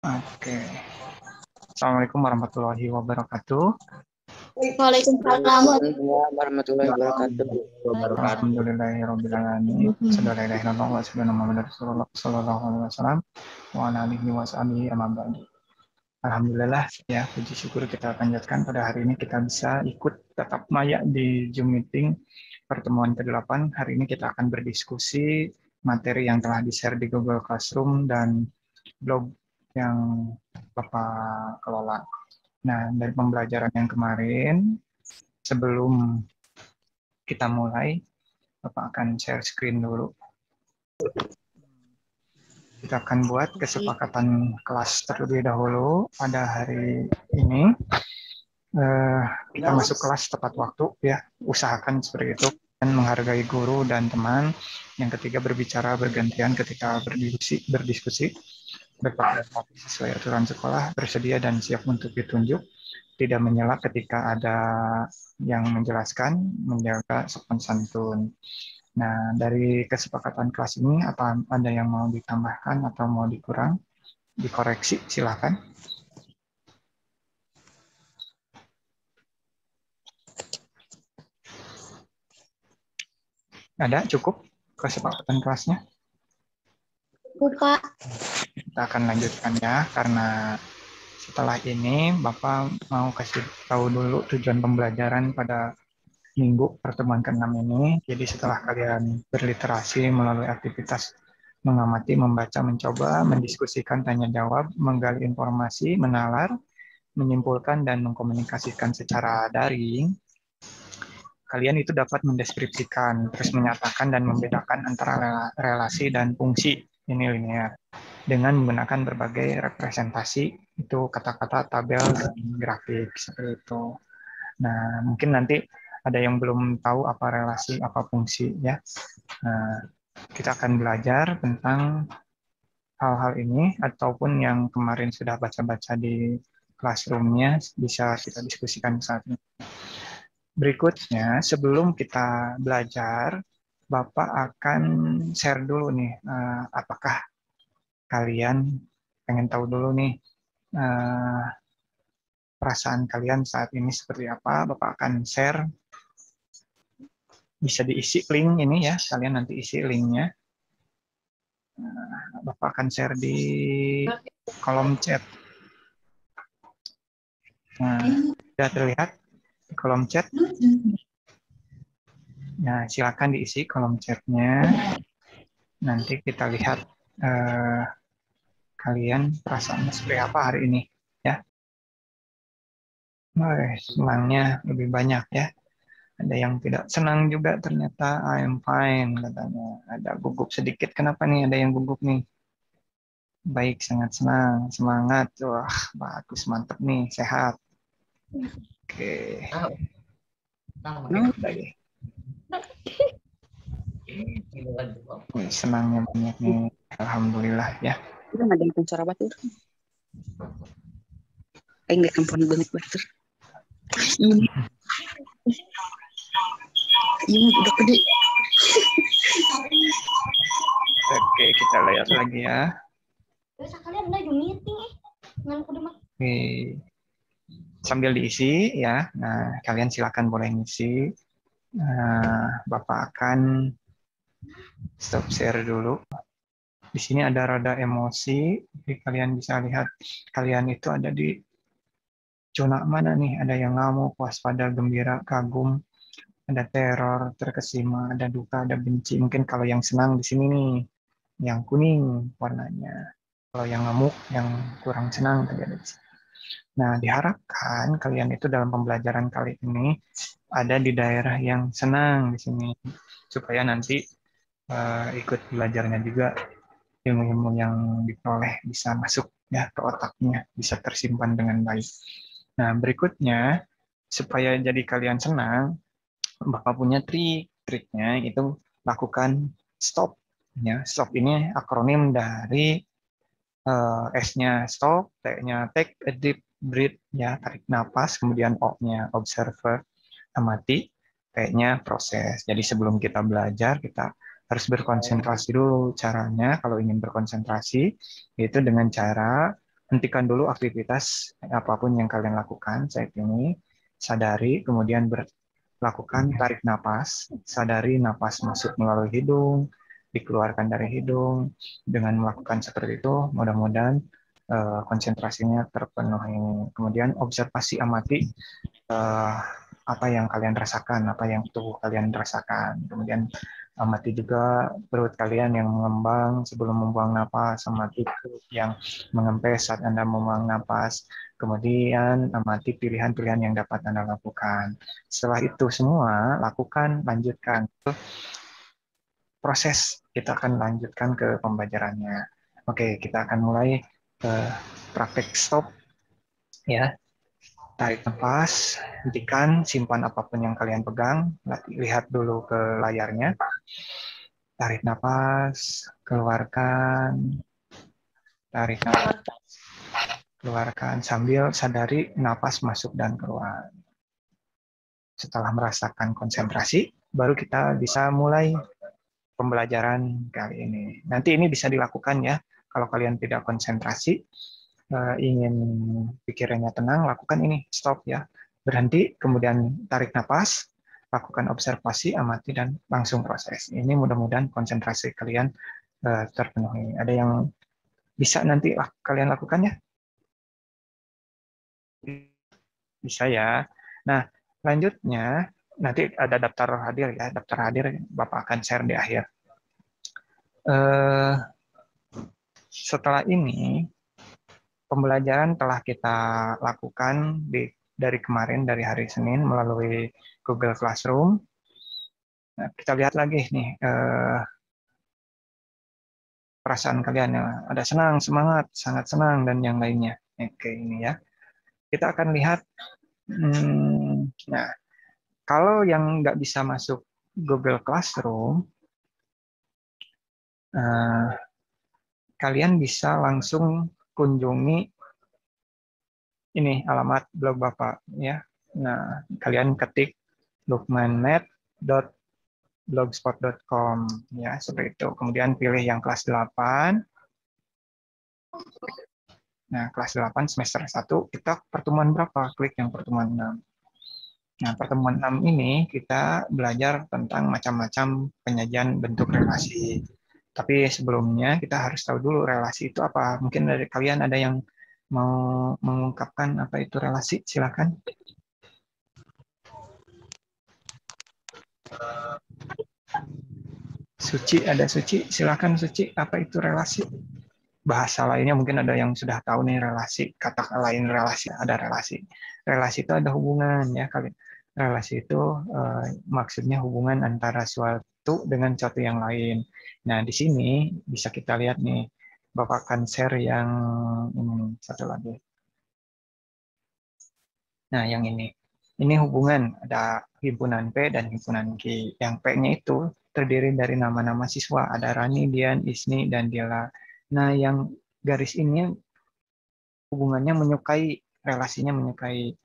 Oke. Assalamualaikum warahmatullahi wabarakatuh. Waalaikumsalam warahmatullahi wabarakatuh. Alhamdulillahirobbilalamin. Bismillahirrahmanirrahim. Wa sallallahu alaihi wasallam wa ala alihi washabihi amma ba'du. Alhamdulillah ya, puji syukur kita panjatkan pada hari ini kita bisa ikut tatap maya di Zoom meeting pertemuan ke-8. Hari ini kita akan berdiskusi materi yang telah di-share di Google Classroom dan blog yang Bapak kelola. Nah, dari pembelajaran yang kemarin, sebelum kita mulai, Bapak akan share screen dulu. Kita akan buat kesepakatan kelas terlebih dahulu pada hari ini. Kita masuk kelas tepat waktu, ya. Usahakan seperti itu dan menghargai guru dan teman. Yang ketiga, berbicara bergantian ketika berdiskusi. Berpartisipasi sesuai aturan sekolah, bersedia dan siap untuk ditunjuk. Tidak menyela ketika ada yang menjelaskan, menjaga sopan santun. Nah, dari kesepakatan kelas ini, apa ada yang mau ditambahkan atau mau dikurang, dikoreksi, silakan. Ada, cukup kesepakatan kelasnya? Pak. Kita akan lanjutkan ya, karena setelah ini Bapak mau kasih tahu dulu tujuan pembelajaran pada minggu pertemuan ke-6 ini. Jadi setelah kalian berliterasi melalui aktivitas mengamati, membaca, mencoba, mendiskusikan, tanya jawab, menggali informasi, menalar, menyimpulkan, dan mengkomunikasikan secara daring, kalian itu dapat mendeskripsikan, terus menyatakan dan membedakan antara relasi dan fungsi ini linear dengan menggunakan berbagai representasi, itu kata-kata, tabel, dan grafik seperti itu. Nah, mungkin nanti ada yang belum tahu apa relasi, apa fungsi ya. Nah, kita akan belajar tentang hal-hal ini ataupun yang kemarin sudah baca-baca di classroom-nya bisa kita diskusikan saat ini. Berikutnya, sebelum kita belajar, Bapak akan share dulu nih, apakah kalian pengen tahu dulu nih perasaan kalian saat ini seperti apa. Bapak akan share, bisa diisi link ini ya, kalian nanti isi linknya. Bapak akan share di kolom chat. Nah, sudah terlihat di kolom chat? Nah, silakan diisi kolom chatnya. Nanti kita lihat kalian perasaannya seperti apa hari ini ya. Senangnya lebih banyak ya. Ada yang tidak senang juga ternyata. I am fine katanya. Ada gugup sedikit. Kenapa nih ada yang gugup nih? Baik, sangat senang, semangat. Wah, bagus, mantap nih, sehat. Oke. Baik. Senangnya banyak nih. Alhamdulillah ya. Itu nggak ada yang suara batur. Nggak kampung banget batur. Ini udah gede. Oke, kita lihat lagi ya. Oke. Sambil diisi ya. Nah, kalian silakan boleh ngisi. Bapak akan stop share dulu. Di sini ada rada emosi. Jadi kalian bisa lihat kalian itu ada di zona mana nih? Ada yang ngamuk, waspada, gembira, kagum, ada teror, terkesima, ada duka, ada benci. Mungkin kalau yang senang di sini nih, yang kuning warnanya. Kalau yang ngamuk, yang kurang senang tadi ada di sini. Nah, diharapkan kalian itu dalam pembelajaran kali ini ada di daerah yang senang di sini, supaya nanti ikut belajarnya juga ilmu-ilmu yang diperoleh bisa masuk ya ke otaknya, bisa tersimpan dengan baik. Nah, berikutnya supaya jadi kalian senang, Bapak punya trik. Triknya itu lakukan stop. Ya, stop ini akronim dari S-nya stop, T-nya take a deep breath, ya tarik napas, kemudian O-nya observer, amati, T-nya proses. Jadi sebelum kita belajar, kita harus berkonsentrasi dulu. Caranya kalau ingin berkonsentrasi, yaitu dengan cara hentikan dulu aktivitas apapun yang kalian lakukan saat ini, sadari, kemudian lakukan tarik napas, sadari napas masuk melalui hidung, dikeluarkan dari hidung. Dengan melakukan seperti itu, mudah-mudahan konsentrasinya terpenuhi. Kemudian observasi, amati apa yang kalian rasakan, apa yang tubuh kalian rasakan. Kemudian amati juga perut kalian yang mengembang sebelum membuang napas, amati perut yang mengempes saat Anda membuang napas. Kemudian amati pilihan-pilihan yang dapat Anda lakukan. Setelah itu semua, lakukan, lanjutkan. Proses, kita akan lanjutkan ke pembelajarannya. Oke, kita akan mulai praktek stop ya. Tarik nafas, hentikan, simpan apapun yang kalian pegang, lihat dulu ke layarnya. Tarik nafas, keluarkan, tarik nafas, keluarkan sambil sadari nafas masuk dan keluar. Setelah merasakan konsentrasi, baru kita bisa mulai pembelajaran kali ini. Nanti ini bisa dilakukan ya, kalau kalian tidak konsentrasi, ingin pikirannya tenang, lakukan ini, stop ya. Berhenti, kemudian tarik nafas, lakukan observasi, amati, dan langsung proses. Ini mudah-mudahan konsentrasi kalian terpenuhi. Ada yang bisa nanti kalian lakukan ya? Bisa ya. Nah, lanjutnya, nanti ada daftar hadir ya. Daftar hadir Bapak akan share di akhir. Setelah ini, pembelajaran telah kita lakukan dari kemarin, dari hari Senin melalui Google Classroom. Nah, kita lihat lagi nih perasaan kalian ya. Ada senang, semangat, sangat senang, dan yang lainnya. Oke, ini ya. Kita akan lihat. Nah, kalau yang nggak bisa masuk Google Classroom, kalian bisa langsung kunjungi ini alamat blog Bapak ya. Nah, kalian ketik lukmanmed.blogspot.com ya, seperti itu. Kemudian pilih yang kelas 8. Nah, kelas 8 semester 1 kita pertemuan berapa? Klik yang pertemuan 6. Nah, pertemuan 6 ini kita belajar tentang macam-macam penyajian bentuk relasi. Tapi sebelumnya kita harus tahu dulu relasi itu apa. Mungkin dari kalian ada yang mau mengungkapkan apa itu relasi? Silakan. Suci, ada Suci. Silakan Suci, apa itu relasi? Bahasa lainnya mungkin ada yang sudah tahu nih relasi. Kata lain relasi, ada relasi. Relasi itu ada hubungan ya kalian. Relasi itu maksudnya hubungan antara suatu dengan suatu yang lain. Nah, di sini bisa kita lihat nih, Bapak akan share yang satu lagi. Nah, yang ini. Ini hubungan, ada himpunan P dan himpunan Q. Yang P-nya itu terdiri dari nama-nama siswa. Ada Rani, Dian, Isni, dan Dila. Nah, yang garis ini hubungannya menyukai, relasinya menyukai.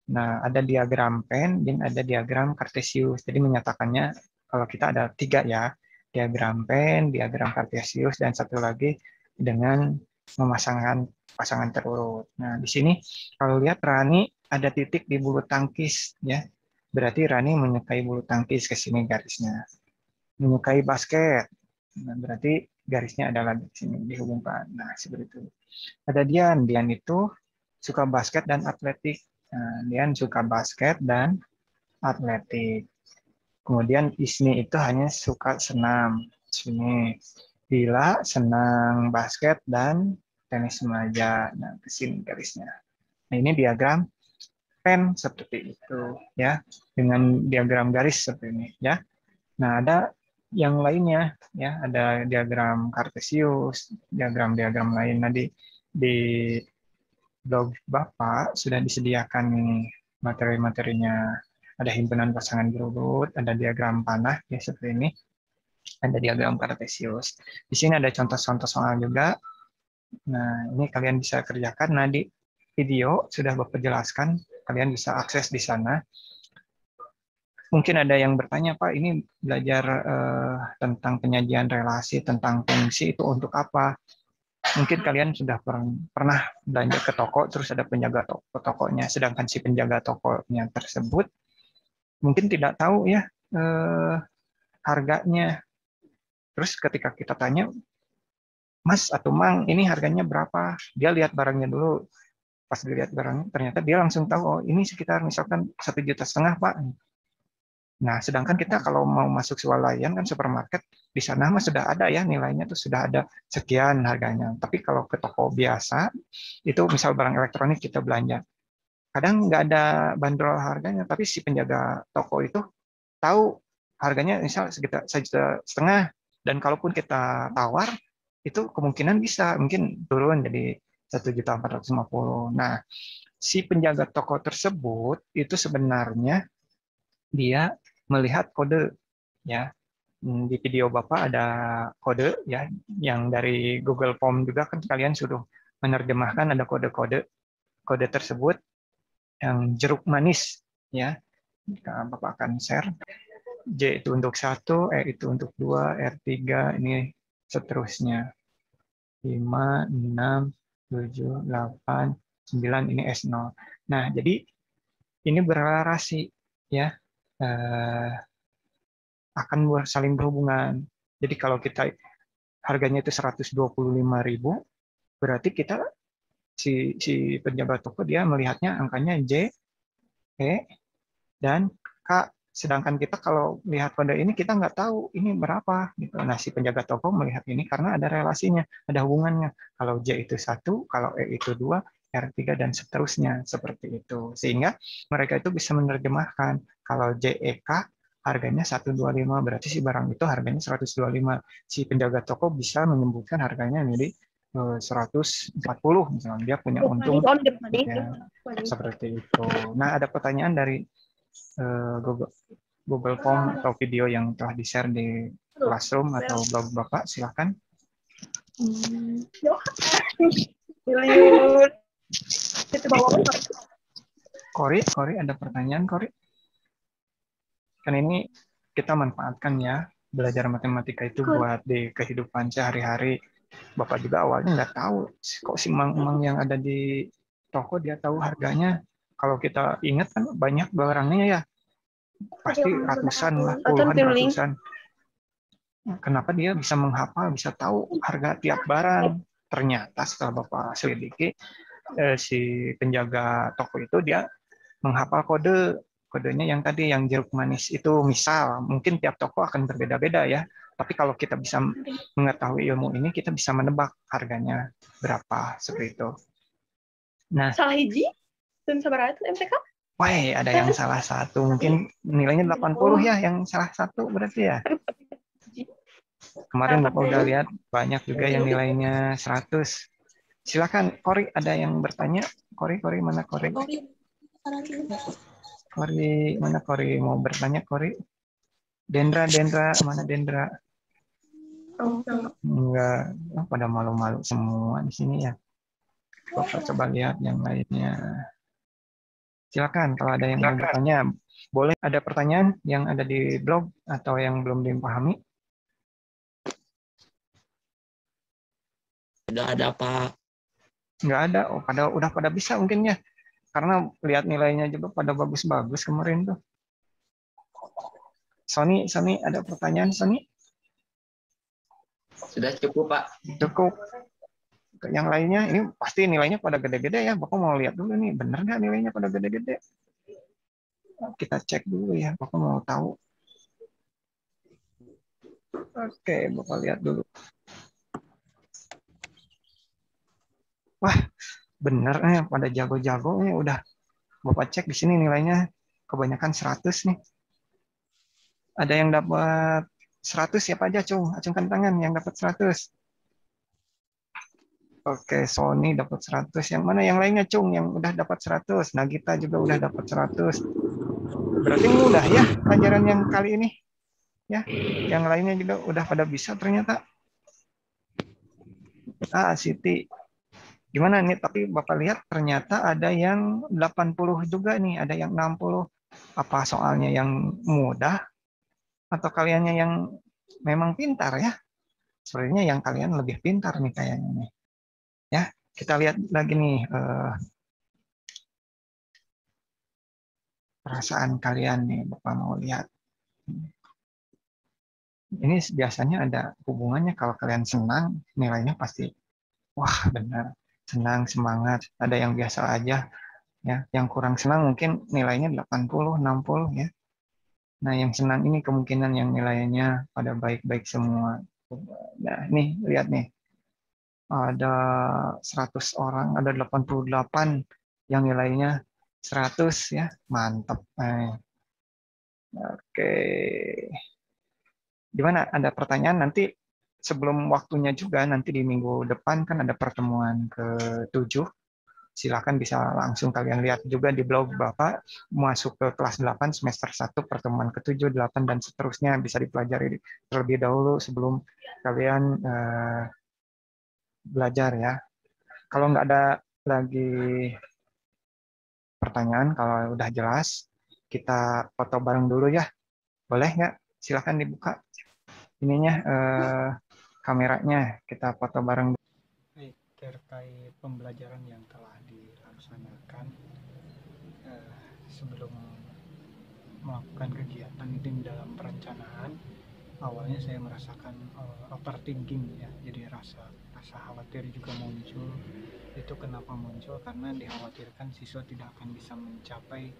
Nah, ada diagram Venn dan ada diagram Cartesius. Jadi menyatakannya kalau kita ada 3 ya, diagram Venn, diagram Cartesius, dan satu lagi dengan memasangkan pasangan terurut. Nah, di sini kalau lihat Rani ada titik di bulu tangkis ya. Berarti Rani menyukai bulu tangkis, ke sini garisnya. Menyukai basket. Nah, berarti garisnya adalah di sini dihubungkan. Nah, seperti itu. Ada Dian, Dian itu suka basket dan atletik. Nah, Dian suka basket dan atletik. Kemudian Isni itu hanya suka senam. Sini. Dila senang basket dan tenis meja. Nah, ke sini garisnya. Nah, ini diagram pen seperti itu ya, dengan diagram garis seperti ini ya. Nah, ada yang lainnya ya, ada diagram Cartesius, diagram-diagram lain. Nah, di blog Bapak sudah disediakan materi-materinya. Ada himpunan pasangan berurut, ada diagram panah ya seperti ini, ada diagram Cartesius. Di sini ada contoh-contoh soal juga. Nah, ini kalian bisa kerjakan. Nah, di video sudah Bapak jelaskan, kalian bisa akses di sana. Mungkin ada yang bertanya, Pak, ini belajar tentang penyajian relasi, tentang fungsi itu untuk apa? Mungkin kalian sudah pernah belanja ke toko, terus ada penjaga tokonya, sedangkan si penjaga tokonya tersebut mungkin tidak tahu ya harganya. Terus ketika kita tanya, Mas atau Mang, ini harganya berapa? Dia lihat barangnya dulu. Pas dilihat barangnya, ternyata dia langsung tahu, oh ini sekitar misalkan 1,5 juta, Pak. Nah, sedangkan kita kalau mau masuk swalayan kan supermarket, di sana mah sudah ada ya nilainya tuh sudah ada sekian harganya. Tapi kalau ke toko biasa, itu misal barang elektronik kita belanja, kadang nggak ada bandrol harganya, tapi si penjaga toko itu tahu harganya misal sekitar 1,5 juta, dan kalaupun kita tawar, itu kemungkinan bisa mungkin turun jadi 1,450 juta. Nah, si penjaga toko tersebut itu sebenarnya dia melihat kode ya. Di video Bapak ada kode ya yang dari Google Form juga kan kalian suruh menerjemahkan, ada kode-kode. Kode tersebut yang jeruk manis ya. Bapak akan share. J itu untuk 1, E itu untuk 2, R3 ini seterusnya. 5, 6, 7, 8, 9 ini S0. Nah, jadi ini berrelasi ya. Akan saling berhubungan. Jadi kalau kita harganya itu 125.000, berarti kita si penjaga toko dia melihatnya angkanya J, E, dan K. Sedangkan kita kalau lihat kode ini kita nggak tahu ini berapa gitu. Nah, si penjaga toko melihat ini karena ada relasinya, ada hubungannya. Kalau J itu 1, kalau E itu 2, R3 dan seterusnya seperti itu. Sehingga mereka itu bisa menerjemahkan kalau JEK harganya 125, berarti si barang itu harganya 125. Si penjaga toko bisa menyebutkan harganya menjadi 140 misalnya, dia punya untung ya, seperti itu. Nah, ada pertanyaan dari Google Form atau video yang telah di-share di Classroom atau blog Bapak, silakan. Kori, ada pertanyaan, Kori? Kan ini kita manfaatkan ya, belajar matematika itu buat di kehidupan sehari-hari. Bapak juga awalnya nggak tahu, kok si mang-mang yang ada di toko dia tahu harganya. Kalau kita ingat kan banyak barangnya ya, pasti ratusan lah, puluhan ratusan. Kenapa dia bisa menghafal, bisa tahu harga tiap barang? Ternyata setelah Bapak selidiki, si penjaga toko itu dia menghafal kodenya yang tadi yang jeruk manis itu. Misal mungkin tiap toko akan berbeda-beda ya, tapi kalau kita bisa mengetahui ilmu ini, kita bisa menebak harganya berapa seperti itu. Nah, salah hiji dan sabar itu MTK. Wah, ada yang salah satu, mungkin nilainya 80 ya, yang salah satu berarti ya. Kemarin Bapak udah lihat banyak juga yang nilainya 100. Silakan, Kori, ada yang bertanya? Kori mana Kori? Kori mana Kori? Mau bertanya Kori? Dendra, mana Dendra? Enggak, pada malu-malu semua di sini ya. Bapak coba lihat yang lainnya. Silakan, kalau ada yang mau bertanya, boleh. Ada pertanyaan yang ada di blog atau yang belum dipahami? Sudah ada, Pak. Nggak ada. Oh, udah pada bisa mungkin ya. Karena lihat nilainya juga pada bagus-bagus kemarin tuh. Sony, ada pertanyaan, Sony? Sudah cukup, Pak. Cukup. Yang lainnya, ini pasti nilainya pada gede-gede ya. Bapak mau lihat dulu nih, bener nggak nilainya pada gede-gede? Kita cek dulu ya, Bapak mau tahu. Oke, Bapak lihat dulu. Wah, bener pada jago-jago nih udah. Bapak cek di sini nilainya kebanyakan 100 nih. Ada yang dapat 100 siapa aja, Cung? Acungkan tangan yang dapat 100. Oke, Sony dapat 100. Yang mana yang lainnya, Cung? Yang udah dapat 100. Nagita juga udah dapat 100. Berarti mudah ya pelajaran yang kali ini. Ya, yang lainnya juga udah pada bisa ternyata. Siti. Gimana nih? Tapi Bapak lihat ternyata ada yang 80 juga nih, ada yang 60. Apa soalnya yang mudah? Atau kaliannya yang memang pintar ya? Sebenarnya yang kalian lebih pintar nih kayaknya nih. Ya, kita lihat lagi nih perasaan kalian nih, Bapak mau lihat. Ini biasanya ada hubungannya kalau kalian senang, nilainya pasti wah benar, senang, semangat. Ada yang biasa aja, ya. Yang kurang senang mungkin nilainya 80, 60 ya. Nah, yang senang ini kemungkinan yang nilainya pada baik-baik semua. Nah, nih lihat nih. Ada 100 orang, ada 88 yang nilainya 100 ya. Mantap. Oke. Gimana? Ada pertanyaan nanti sebelum waktunya juga nanti di minggu depan kan ada pertemuan ke-7. Silakan bisa langsung kalian lihat juga di blog Bapak masuk ke kelas 8 semester 1 pertemuan ke-7, 8 dan seterusnya bisa dipelajari terlebih dahulu sebelum kalian belajar ya. Kalau nggak ada lagi pertanyaan, kalau udah jelas kita foto bareng dulu ya. Boleh nggak? Silakan dibuka ininya kameranya, kita foto bareng. Baik, terkait pembelajaran yang telah dilaksanakan sebelum melakukan kegiatan itu dalam perencanaan, awalnya saya merasakan overthinking ya, jadi rasa khawatir juga muncul. Itu kenapa muncul? Karena dikhawatirkan siswa tidak akan bisa mencapai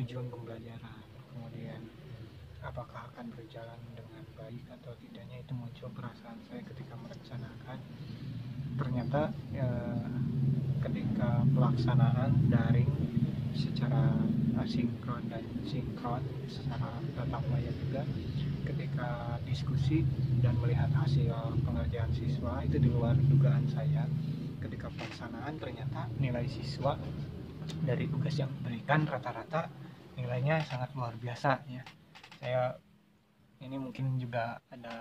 tujuan pembelajaran. Kemudian apakah akan berjalan dengan baik atau tidaknya, itu muncul perasaan saya ketika merencanakan. Ternyata ketika pelaksanaan daring secara asinkron dan sinkron secara tatap muka juga, ketika diskusi dan melihat hasil pengerjaan siswa itu di luar dugaan saya. Ketika pelaksanaan ternyata nilai siswa dari tugas yang diberikan rata-rata nilainya sangat luar biasa ya. Saya ini mungkin juga ada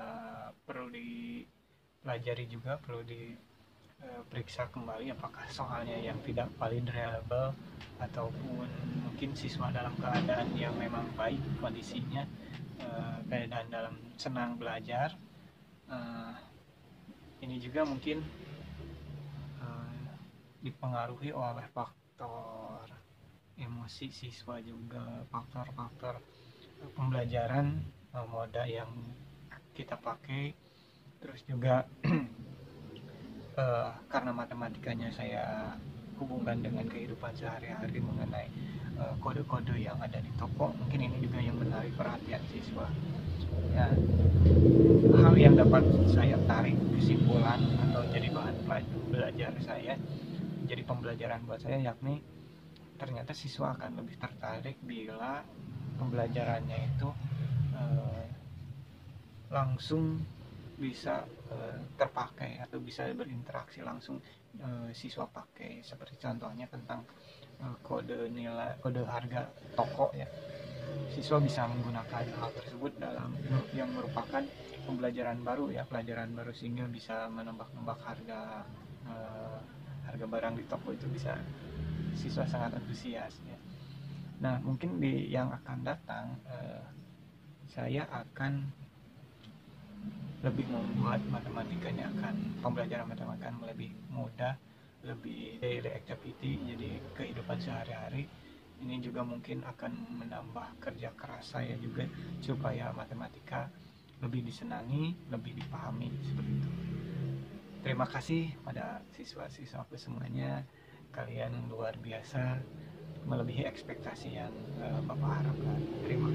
perlu dipelajari juga, perlu diperiksa kembali apakah soalnya yang tidak valid reliable ataupun mungkin siswa dalam keadaan yang memang baik kondisinya, keadaan dalam senang belajar. Ini juga mungkin dipengaruhi oleh faktor emosi siswa juga, faktor-faktor pembelajaran, moda yang kita pakai, terus juga karena matematikanya saya hubungkan dengan kehidupan sehari-hari mengenai kode-kode yang ada di toko, mungkin ini juga yang menarik perhatian siswa ya. Hal yang dapat saya tarik kesimpulan atau jadi bahan belajar saya, jadi pembelajaran buat saya, yakni ternyata siswa akan lebih tertarik bila pembelajarannya itu langsung bisa terpakai atau bisa berinteraksi langsung siswa pakai, seperti contohnya tentang kode nilai, kode harga toko ya. Siswa bisa menggunakan hal tersebut dalam yang merupakan pembelajaran baru ya, pelajaran baru, sehingga bisa menebak-nebak harga barang di toko itu, bisa siswa sangat antusias ya. Nah, mungkin di yang akan datang saya akan lebih membuat matematikanya, pembelajaran matematika lebih mudah, lebih daily activity, jadi kehidupan sehari-hari. Ini juga mungkin akan menambah kerja keras saya juga supaya matematika lebih disenangi, lebih dipahami, seperti itu. Terima kasih pada siswa-siswaku semuanya, kalian luar biasa, melebihi ekspektasi yang Bapak harapkan. Terima